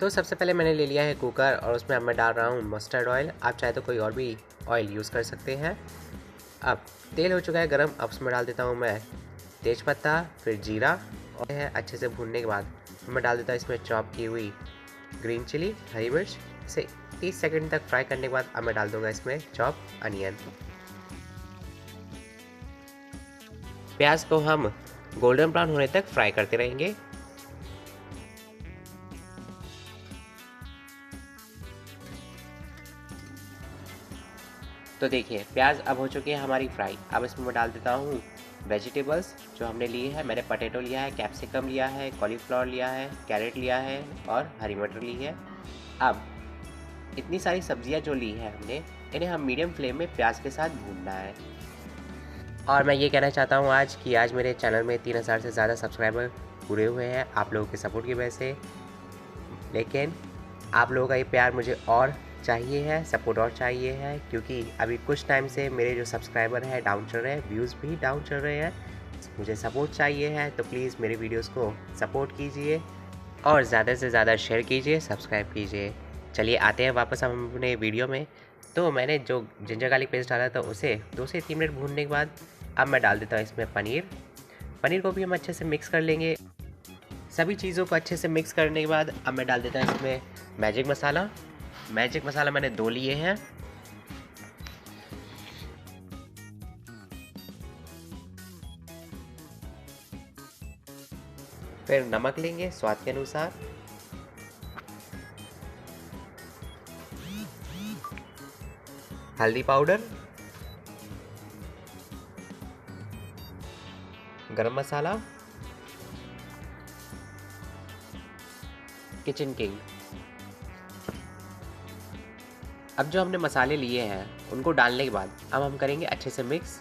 तो सबसे पहले मैंने ले लिया है कुकर और उसमें अब मैं डाल रहा हूँ मस्टर्ड ऑयल। आप चाहे तो कोई और भी ऑयल यूज़ कर सकते हैं। अब तेल हो चुका है गरम, अब उसमें डाल देता हूँ मैं तेज़पत्ता, फिर जीरा, और है अच्छे से भूनने के बाद मैं डाल देता हूँ इसमें चॉप की हुई ग्रीन चिली, हरी मिर्च। इसे 30 सेकंड तक फ्राई करने के बाद अब मैं डाल दूँगा इसमें चॉप अनियन। प्याज को हम गोल्डन ब्राउन होने तक फ्राई करते रहेंगे। तो देखिए प्याज अब हो चुकी है हमारी फ्राई। अब इसमें मैं डाल देता हूँ वेजिटेबल्स जो हमने लिए है। मैंने पटेटो लिया है, कैप्सिकम लिया है, कॉलीफ्लावर लिया है, कैरेट लिया है और हरी मटर ली है। अब इतनी सारी सब्जियां जो ली है हमने, इन्हें हम मीडियम फ्लेम में प्याज के साथ भूनना है। और मैं ये कहना चाहता हूँ आज कि आज मेरे चैनल में 3000 से ज़्यादा सब्सक्राइबर पूरे हुए हैं आप लोगों के सपोर्ट की वजह से। लेकिन आप लोगों का ये प्यार मुझे और चाहिए है, सपोर्ट और चाहिए है, क्योंकि अभी कुछ टाइम से मेरे जो सब्सक्राइबर हैं डाउन चल रहे हैं, व्यूज़ भी डाउन चल रहे हैं। मुझे सपोर्ट चाहिए है, तो प्लीज़ मेरे वीडियोस को सपोर्ट कीजिए और ज़्यादा से ज़्यादा शेयर कीजिए, सब्सक्राइब कीजिए। चलिए आते हैं वापस हम अपने वीडियो में। तो मैंने जो जिंजर गार्लिक पेस्ट डाला था उसे 2 से 3 मिनट भूनने के बाद अब मैं डाल देता हूँ इसमें पनीर। पनीर को भी हम अच्छे से मिक्स कर लेंगे। सभी चीज़ों को अच्छे से मिक्स करने के बाद अब मैं डाल देता हूँ इसमें मैजिक मसाला। मैजिक मसाला मैंने 2 लिए हैं। फिर नमक लेंगे स्वाद के अनुसार। हल्दी पाउडर, गरम मसाला, किचन किंग। अब जो हमने मसाले लिए हैं उनको डालने के बाद अब हम करेंगे अच्छे से मिक्स।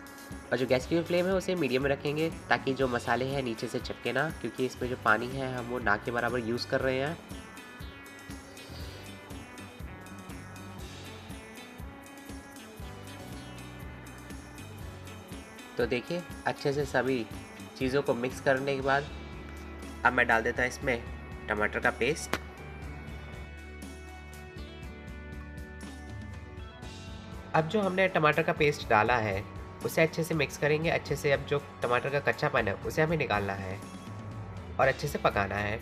और जो गैस की फ्लेम है उसे मीडियम में रखेंगे ताकि जो मसाले हैं नीचे से चिपके ना, क्योंकि इसमें जो पानी है हम वो ना के बराबर यूज़ कर रहे हैं। तो देखिए अच्छे से सभी चीज़ों को मिक्स करने के बाद अब मैं डाल देता हूँ इसमें टमाटर का पेस्ट। अब जो हमने टमाटर का पेस्ट डाला है उसे अच्छे से मिक्स करेंगे। अच्छे से अब जो टमाटर का कच्चापन है उसे हमें निकालना है और अच्छे से पकाना है।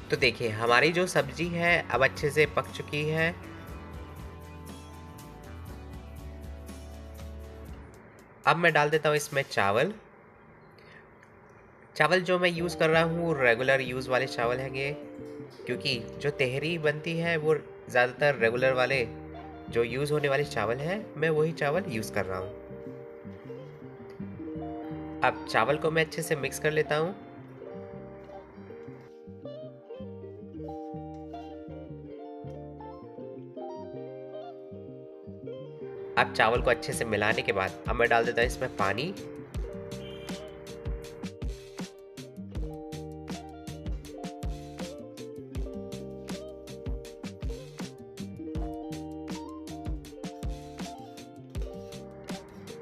तो देखिए हमारी जो सब्जी है अब अच्छे से पक चुकी है। अब मैं डाल देता हूँ इसमें चावल। चावल जो मैं यूज़ कर रहा हूँ रेगुलर यूज़ वाले चावल हैंगे, क्योंकि जो तहरी बनती है वो ज़्यादातर रेगुलर वाले जो यूज़ होने वाले चावल हैं, मैं वही चावल यूज़ कर रहा हूँ। अब चावल को मैं अच्छे से मिक्स कर लेता हूँ। अब चावल को अच्छे से मिलाने के बाद अब मैं डाल देता हूँ इसमें पानी।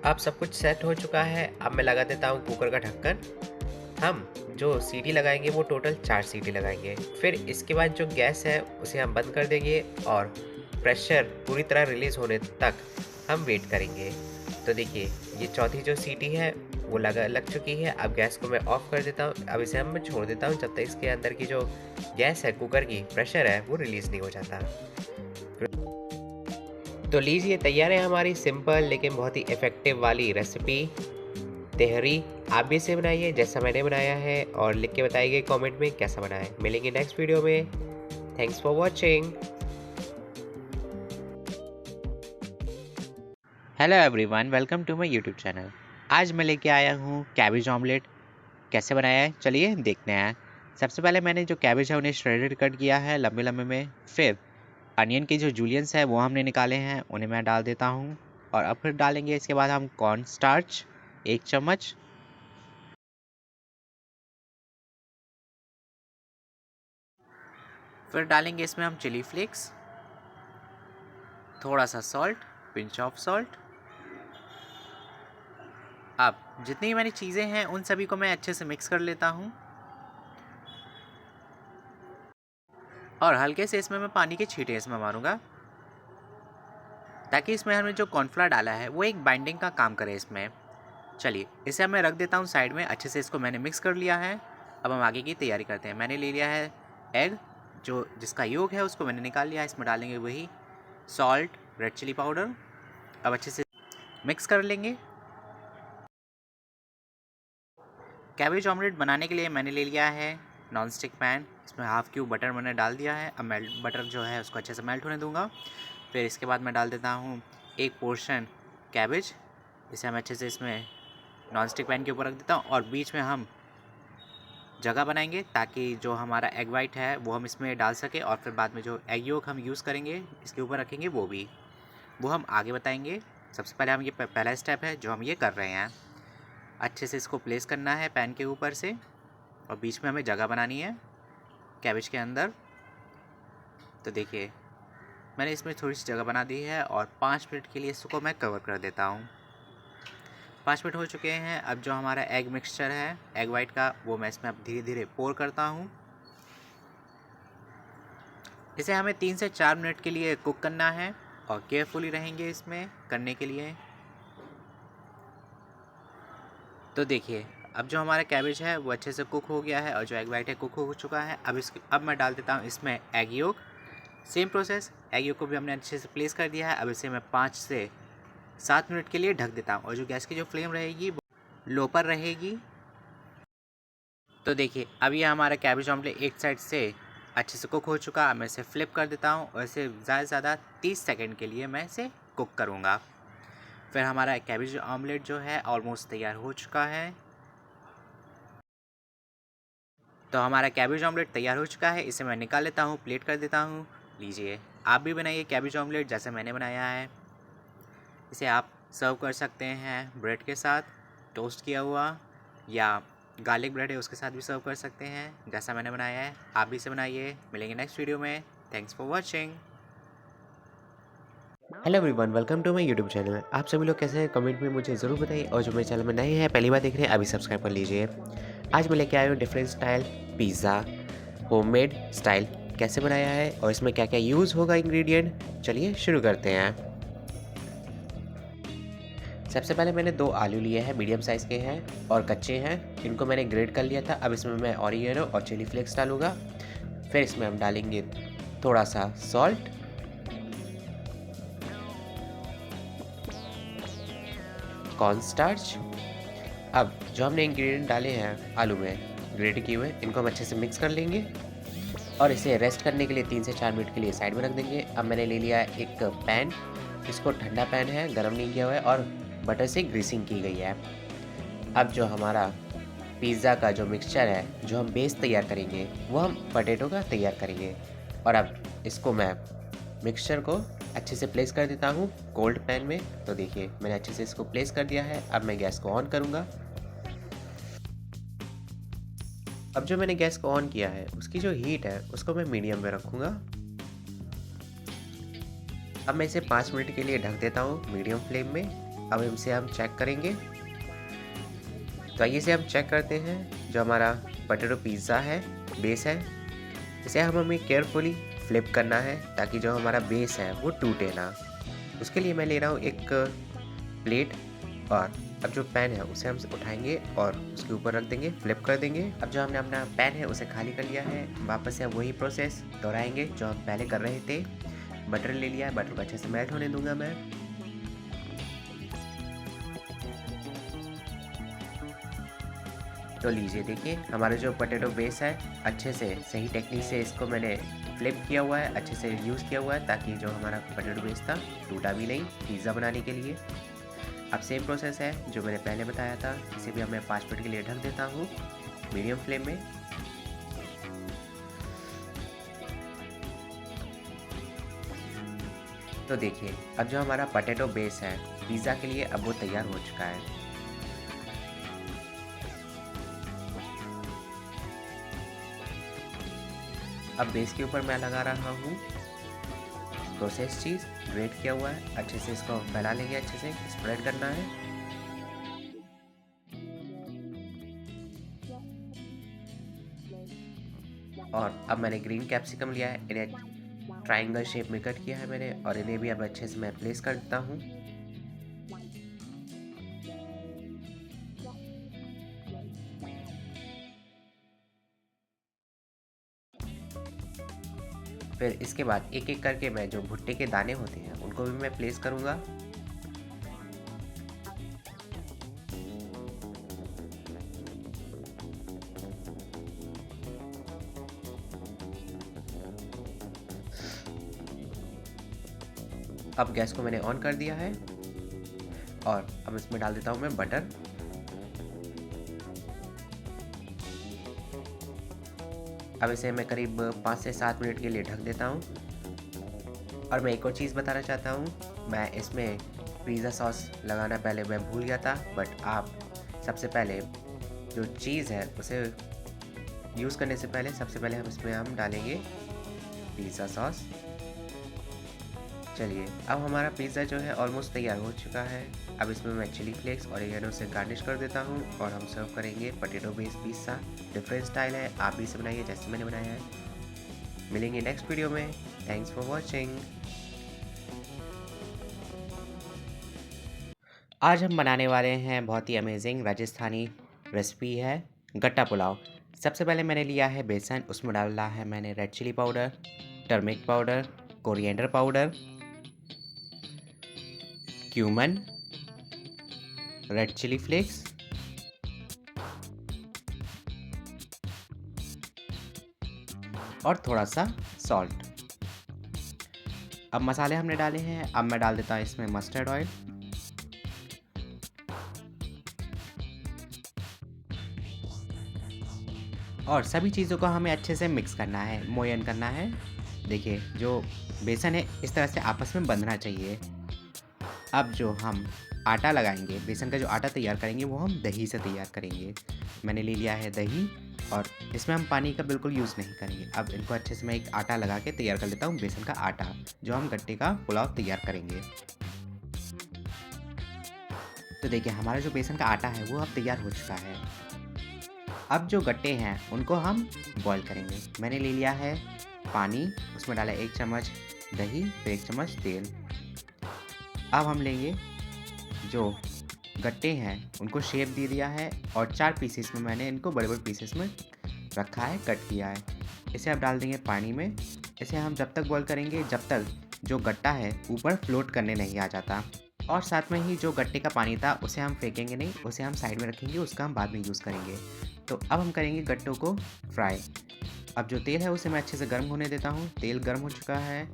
अब सब कुछ सेट हो चुका है। अब मैं लगा देता हूँ कुकर का ढक्कन। हम जो सीटी लगाएंगे वो टोटल 4 सीटी लगाएंगे। फिर इसके बाद जो गैस है उसे हम बंद कर देंगे और प्रेशर पूरी तरह रिलीज़ होने तक हम वेट करेंगे। तो देखिए ये चौथी जो सीटी है वो लग चुकी है। अब गैस को मैं ऑफ़ कर देता हूँ। अब इसे हम छोड़ देता हूँ जब तक इसके अंदर की जो गैस है, कुकर की प्रेशर है, वो रिलीज़ नहीं हो जाता। तो लीजिए तैयार है हमारी सिंपल लेकिन बहुत ही इफ़ेक्टिव वाली रेसिपी तहरी। आप भी इसे बनाइए जैसा मैंने बनाया है और लिख के बताइए कमेंट में कैसा बना है। मिलेंगे नेक्स्ट वीडियो में। Thanks for watching. Hello everyone, welcome to my YouTube channel. आज मैं लेके आया हूँ कैबेज ऑमलेट। कैसे बनाया है चलिए देखते हैं। सबसे पहले मैंने जो कैबेज है उन्हें श्रेडेड कट किया है लंबे लंबे में। फिर अनियन के जो जूलियंस है वो हमने निकाले हैं, उन्हें मैं डाल देता हूँ। और अब फिर डालेंगे इसके बाद हम कॉर्न स्टार्च 1 चम्मच। फिर डालेंगे इसमें हम चिली फ्लेक्स, थोड़ा सा सॉल्ट, पिंच ऑफ सॉल्ट। अब जितनी मैंने चीज़ें हैं उन सभी को मैं अच्छे से मिक्स कर लेता हूँ और हल्के से इसमें मैं पानी के छींटे इसमें मारूंगा ताकि इसमें हमने जो कॉर्नफ्लोर डाला है वो एक बाइंडिंग का काम करे इसमें। चलिए इसे अब मैं रख देता हूँ साइड में। अच्छे से इसको मैंने मिक्स कर लिया है। अब हम आगे की तैयारी करते हैं। मैंने ले लिया है एग, जो जिसका योग है उसको मैंने निकाल लिया है। इसमें डालेंगे वही सॉल्ट, रेड चिली पाउडर। अब अच्छे से मिक्स कर लेंगे। कैबेज ऑमलेट बनाने के लिए मैंने ले लिया है नॉन स्टिक पैन। इसमें हाफ क्यूब बटर मैंने डाल दिया है। अब मेल्ट बटर जो है उसको अच्छे से मेल्ट होने दूंगा। फिर इसके बाद मैं डाल देता हूँ एक पोर्शन कैबेज। इसे हम अच्छे से इसमें नॉन स्टिक पैन के ऊपर रख देता हूँ और बीच में हम जगह बनाएंगे ताकि जो हमारा एग वाइट है वो हम इसमें डाल सके और फिर बाद में जो एग योक हम यूज़ करेंगे इसके ऊपर रखेंगे वो हम आगे बताएंगे। सबसे पहले हम ये पहला स्टेप है जो हम ये कर रहे हैं। अच्छे से इसको प्लेस करना है पैन के ऊपर से और बीच में हमें जगह बनानी है कैबेज के अंदर। तो देखिए मैंने इसमें थोड़ी सी जगह बना दी है और 5 मिनट के लिए इसको मैं कवर कर देता हूँ। 5 मिनट हो चुके हैं। अब जो हमारा एग मिक्सचर है एग वाइट का वो मैं इसमें अब धीरे धीरे पोर करता हूँ। इसे हमें 3 से 4 मिनट के लिए कुक करना है और केयरफुली रहेंगे इसमें करने के लिए। तो देखिए अब जो हमारा कैबेज है वो अच्छे से कुक हो गया है और जो एग वाइट है कुक हो चुका है। अब मैं डाल देता हूँ इसमें egg yolk. Same process, egg yolk को भी हमने अच्छे से प्लेस कर दिया है। अब इसे मैं 5 से 7 मिनट के लिए ढक देता हूँ और जो गैस की जो फ्लेम रहेगी वो लो पर रहेगी। तो देखिए अब ये हमारा कैबेज ऑमलेट एक साइड से अच्छे से कुक हो चुका। मैं इसे फ्लिप कर देता हूँ और इसे ज़्यादा से ज़्यादा 30 सेकंड के लिए मैं इसे कुक करूँगा। फिर हमारा कैबेज ऑमलेट जो है ऑलमोस्ट तैयार हो चुका है। तो हमारा कैबेज ऑमलेट तैयार हो चुका है। इसे मैं निकाल लेता हूँ, प्लेट कर देता हूँ। लीजिए आप भी बनाइए कैबेज ऑमलेट जैसे मैंने बनाया है। इसे आप सर्व कर सकते हैं ब्रेड के साथ, टोस्ट किया हुआ, या गार्लिक ब्रेड है उसके साथ भी सर्व कर सकते हैं जैसा मैंने बनाया है। आप भी इसे बनाइए। मिलेंगे नेक्स्ट वीडियो में। Thanks for watching. Hello everyone, welcome to my YouTube channel. आप सभी लोग कैसे हैं कमेंट में मुझे ज़रूर बताइए और जो मेरे चैनल में नए हैं पहली बार देख रहे हैं अभी सब्सक्राइब कर लीजिए। आज मैं लेके आया हूँ different style pizza, homemade style कैसे बनाया है और इसमें क्या क्या यूज़ होगा इंग्रेडिएंट। चलिए शुरू करते हैं। सबसे पहले मैंने 2 आलू लिए हैं, मीडियम साइज़ के हैं और कच्चे हैं। इनको मैंने ग्रेट कर लिया था। अब इसमें मैं ऑरिगेनो और चिली फ्लेक्स डालूँगा। फिर इसमें हम डालेंगे थोड़ा सा सॉल्ट, कॉर्नस्टार्च। अब जो हमने इंग्रेडिएंट डाले हैं आलू में ग्रेट किए हुए, इनको हम अच्छे से मिक्स कर लेंगे और इसे रेस्ट करने के लिए 3 से 4 मिनट के लिए साइड में रख देंगे। अब मैंने ले लिया है एक पैन। इसको ठंडा पैन है, गर्म नहीं किया हुआ है और बटर से ग्रीसिंग की गई है। अब जो हमारा पिज़्ज़ा का जो मिक्सचर है, जो हम बेस तैयार करेंगे वो हम पोटैटो का तैयार करेंगे। और अब इसको मैं मिक्सचर को अच्छे से प्लेस कर देता हूँ कोल्ड पैन में। तो देखिए मैंने अच्छे से इसको प्लेस कर दिया है। अब मैं गैस को ऑन करूँगा। अब जो मैंने गैस को ऑन किया है उसकी जो हीट है उसको मैं मीडियम में रखूँगा। अब मैं इसे 5 मिनट के लिए ढक देता हूँ मीडियम फ्लेम में। अब इसे हम चेक करेंगे। तो आइए इसे हम चेक करते हैं। जो हमारा पोटैटो पिज़्ज़ा है बेस है, इसे हमें केयरफुली फ्लिप करना है ताकि जो हमारा बेस है वो टूटे ना। उसके लिए मैं ले रहा हूँ एक प्लेट और अब जो पैन है उसे हम उठाएंगे और उसके ऊपर रख देंगे, फ्लिप कर देंगे। अब जो हमने अपना पैन है उसे खाली कर लिया है। वापस से हम वही प्रोसेस दोहराएंगे जो हम पहले कर रहे थे। बटर ले लिया है, बटर को अच्छे से मेल्ट होने दूंगा मैं। तो लीजिए देखिए हमारा जो पोटैटो बेस है अच्छे से सही टेक्निक से इसको मैंने फ्लिप किया हुआ है, अच्छे से यूज़ किया हुआ है ताकि जो हमारा पोटैटो बेस था टूटा भी नहीं पिज़्ज़ा बनाने के लिए। अब सेम प्रोसेस है जो मैंने पहले बताया था। इसे भी मैं 5 मिनट के लिए ढक देता हूँ मीडियम फ्लेम में। तो देखिए अब जो हमारा पोटैटो बेस है पिज़्ज़ा के लिए अब वो तैयार हो चुका है। अब बेस के ऊपर मैं लगा रहा हूँ प्रोसेस चीज़ ग्रेट किया हुआ है। अच्छे से इसको फैला लेंगे, अच्छे से स्प्रेड करना है। और अब मैंने ग्रीन कैप्सिकम लिया है, इन्हें ट्रायंगल शेप में कट किया है मैंने, और इन्हें भी अब अच्छे से मैं प्लेस कर देता हूँ। फिर इसके बाद एक एक करके मैं जो भुट्टे के दाने होते हैं उनको भी मैं प्लेस करूँगा। अब गैस को मैंने ऑन कर दिया है और अब इसमें डाल देता हूँ मैं बटर। अब इसे मैं करीब 5 से 7 मिनट के लिए ढक देता हूँ। और मैं एक और चीज़ बताना चाहता हूँ, मैं इसमें पिज़्ज़ा सॉस लगाना पहले मैं भूल गया था, बट आप सबसे पहले जो चीज़ है उसे यूज़ करने से पहले सबसे पहले हम डालेंगे पिज़्ज़ा सॉस। चलिए, अब हमारा पिज़्ज़ा जो है ऑलमोस्ट तैयार हो चुका है। अब इसमें मैं चिली फ्लेक्स और ऑरिगेनो से गार्निश कर देता हूँ और हम सर्व करेंगे potato based pizza. Different style है, आप भी इसे बनाइए जैसे मैंने बनाया है। मिलेंगे नेक्स्ट वीडियो में। Thanks for watching. आज हम बनाने वाले हैं बहुत ही अमेजिंग राजस्थानी रेसिपी है गट्टा पुलाव। सबसे पहले मैंने लिया है बेसन, उसमें डाला है मैंने red chilli powder, turmeric powder, coriander powder, cumin, red chilli flakes और थोड़ा सा सॉल्ट। अब मसाले हमने डाले हैं। अब मैं डाल देता हूँ इसमें मस्टर्ड ऑयल, और सभी चीज़ों को हमें अच्छे से मिक्स करना है, मोयन करना है। देखिए, जो बेसन है इस तरह से आपस में बंधना चाहिए। अब जो हम आटा लगाएंगे, बेसन का जो आटा तैयार करेंगे वो हम दही से तैयार करेंगे। मैंने ले लिया है दही और इसमें हम पानी का बिल्कुल यूज़ नहीं करेंगे। अब इनको अच्छे से मैं एक आटा लगा के तैयार कर लेता हूँ, बेसन का आटा, जो हम गट्टे का पुलाव तैयार करेंगे। तो देखिए, हमारा जो बेसन का आटा है वो अब तैयार हो चुका है। अब जो गट्टे हैं उनको हम बॉईल करेंगे। मैंने ले लिया है पानी, उसमें डाला 1 चम्मच दही, फिर 1 चम्मच तेल। अब हम लेंगे जो गट्टे हैं उनको शेप दे दिया है और 4 पीसेस में मैंने इनको बड़े-बड़े पीसेस में रखा है, कट किया है। इसे अब डाल देंगे पानी में। इसे हम जब तक बॉईल करेंगे जब तक जो गट्टा है ऊपर फ्लोट करने नहीं आ जाता। और साथ में ही जो गट्टे का पानी था उसे हम फेंकेंगे नहीं, उसे हम साइड में रखेंगे, उसका हम बाद में यूज़ करेंगे। तो अब हम करेंगे गट्टों को फ्राई। अब जो तेल है उसे मैं अच्छे से गर्म होने देता हूँ। तेल गर्म हो चुका है।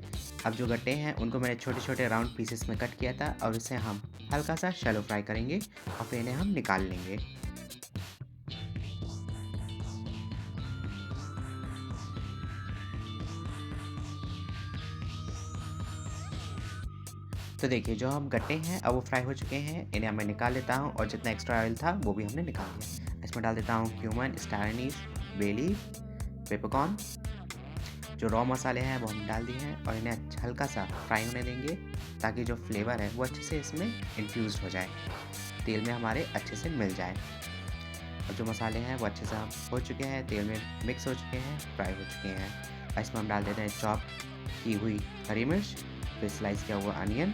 अब जो गट्टे हैं उनको मैंने छोटे-छोटे राउंड पीसेस में कट किया था और इसे हम हल्का सा शैलो फ्राई करेंगे और फिर इन्हें हम निकाल लेंगे। तो देखिए, जो हम गट्टे हैं अब वो फ्राई हो चुके हैं, इन्हें अब मैं निकाल लेता हूँ और जितना एक्स्ट्रा ऑयल था वो भी हमने निकाल लिया। इसमें डाल देता हूँ cumin, star anise, bay leaf, peppercorn. जो रॉ मसाले हैं वो हम डाल दिए हैं और इन्हें हल्का सा फ्राई होने देंगे ताकि जो फ्लेवर है वो अच्छे से इसमें इन्फ्यूज़ हो जाए, तेल में हमारे अच्छे से मिल जाए। और जो मसाले हैं वो अच्छे से हो चुके हैं, तेल में मिक्स हो चुके हैं, फ्राई हो चुके हैं। और इसमें हम डाल देते हैं चॉप की हुई हरी मिर्च, फिर स्लाइस किया हुआ अनियन,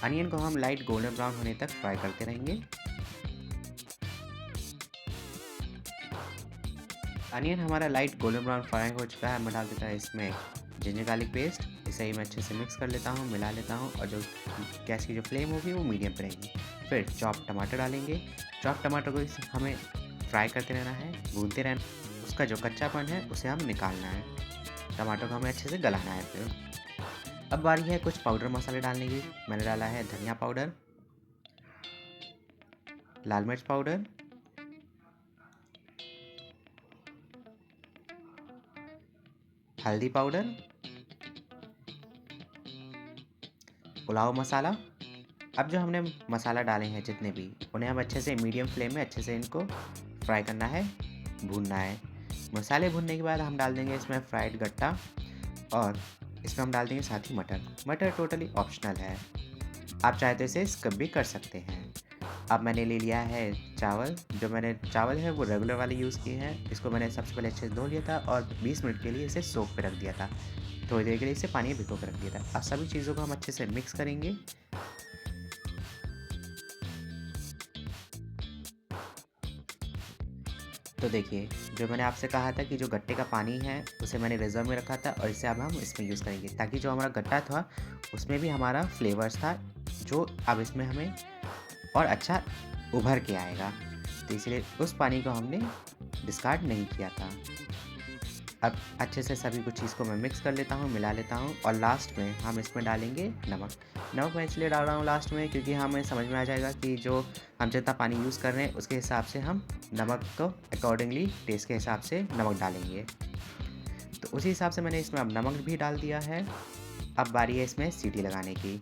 अनियन को हम लाइट गोल्डन ब्राउन होने तक फ्राई करते रहेंगे। अनियन हमारा लाइट गोल्डन ब्राउन फ्राई हो चुका है। मैं डाल देता है इसमें जिंजर गार्लिक पेस्ट। इसे ही मैं अच्छे से मिक्स कर लेता हूँ, मिला लेता हूँ, और जो गैस की जो फ्लेम होगी वो मीडियम पे रहेगी। फिर चॉप टमाटर डालेंगे। चॉप टमाटर को हमें फ्राई करते रहना है, भूनते रहना, उसका जो कच्चापन है उसे हम निकालना है। टमाटर को हमें अच्छे से गलाना है। फिर अब बारी है कुछ पाउडर मसाले डालने की। मैंने डाला है धनिया पाउडर, लाल मिर्च पाउडर, हल्दी पाउडर, पुलाव मसाला। अब जो हमने मसाला डाले हैं जितने भी, उन्हें हम अच्छे से मीडियम फ्लेम में अच्छे से इनको फ्राई करना है, भूनना है। मसाले भूनने के बाद हम डाल देंगे इसमें फ्राइड गट्टा और इसमें हम डाल देंगे साथ ही मटर। मटर टोटली ऑप्शनल है, आप चाहे तो इसे स्किप भी कर सकते हैं। अब मैंने ले लिया है चावल। जो मैंने चावल है वो रेगुलर वाले यूज़ किए हैं। इसको मैंने सबसे पहले अच्छे से धो लिया था और 20 मिनट के लिए इसे सोक पे रख दिया था। थोड़ी देर के लिए इसे पानी में भिगो के रख दिया था। अब सभी चीज़ों को हम अच्छे से मिक्स करेंगे। तो देखिए, जो मैंने आपसे कहा था कि जो गट्टे का पानी है उसे मैंने रिजर्व में रखा था और इसे अब हम इसमें यूज़ करेंगे, ताकि जो हमारा गट्टा था उसमें भी हमारा फ्लेवर्स था, जो अब इसमें हमें और अच्छा उभर के आएगा। तो इसलिए उस पानी को हमने डिस्कार्ड नहीं किया था। अब अच्छे से सभी कुछ चीज़ को मैं मिक्स कर लेता हूँ, मिला लेता हूँ और लास्ट में हम इसमें डालेंगे नमक। नमक मैं इसलिए डाल रहा हूँ लास्ट में, क्योंकि हमें समझ में आ जाएगा कि जो हम जितना पानी यूज़ कर रहे हैं उसके हिसाब से हम नमक को अकॉर्डिंगली टेस्ट के हिसाब से नमक डालेंगे। तो उसी हिसाब से मैंने इसमें अब नमक भी डाल दिया है। अब बारी है इसमें सीटी लगाने की।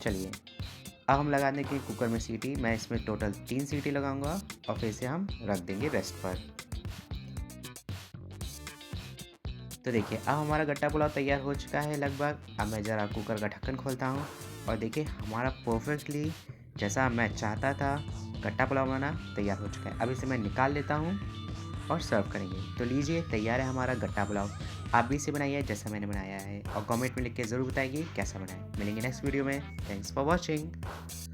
चलिए, अब हम लगा देंगे कुकर में सीटी। मैं इसमें टोटल 3 सीटी लगाऊंगा और फिर इसे हम रख देंगे रेस्ट पर। तो देखिए, अब हमारा गट्टा पुलाव तैयार हो चुका है लगभग। अब मैं ज़रा कुकर का ढक्कन खोलता हूँ और देखिए हमारा परफेक्टली जैसा मैं चाहता था गट्टा पुलाव बना तैयार हो चुका है। अब इसे मैं निकाल लेता हूँ और सर्व करेंगे। तो लीजिए, तैयार है हमारा गट्टा पुलाव। आप भी इसे बनाइए जैसा मैंने बनाया है और कमेंट में लिख के ज़रूर बताइए कैसा बनाए। मिलेंगे नेक्स्ट वीडियो में। Thanks for watching.